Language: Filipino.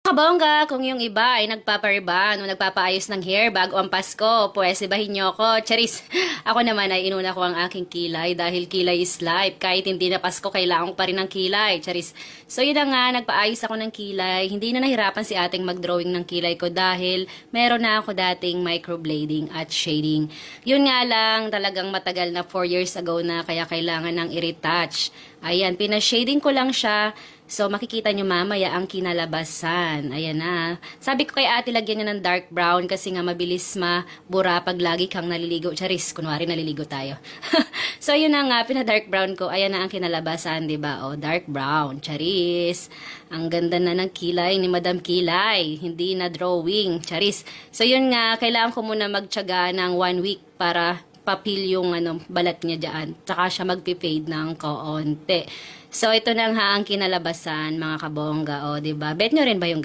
Kabongga, kung yung iba ay nagpapariban o nagpapaayos ng hair bago ang Pasko, pwes ibahin nyo ako. Charis, ako naman ay inuna ko ang aking kilay dahil kilay is life. Kahit hindi na Pasko, kailangan ko pa rin ng kilay. Charis. So yun na nga, nagpaayos ako ng kilay. Hindi na nahirapan si ating mag-drawing ng kilay ko dahil meron na ako dating microblading at shading. Yun nga lang, talagang matagal na 4 years ago na kaya kailangan ng i-retouch. Ayan, pinashading ko lang siya. So, makikita nyo mamaya ang kinalabasan. Ayan na. Sabi ko kay ate, lagyan niya ng dark brown kasi nga mabilis mabura pag lagi kang naliligo. Charis, kunwari naliligo tayo. So, yun na nga, pina-dark brown ko. Ayan na ang kinalabasan, di ba? O, dark brown. Charis. Ang ganda na ng kilay ni Madam Kilay. Hindi na drawing. Charis. So, yun nga, kailangan ko muna magtiyaga ng 1 week para papil yung balat niya dyan. Tsaka siya magpipade ng kaunti. So, ito na nga ang kinalabasan, mga kabongga. O, diba? Bet nyo rin ba yung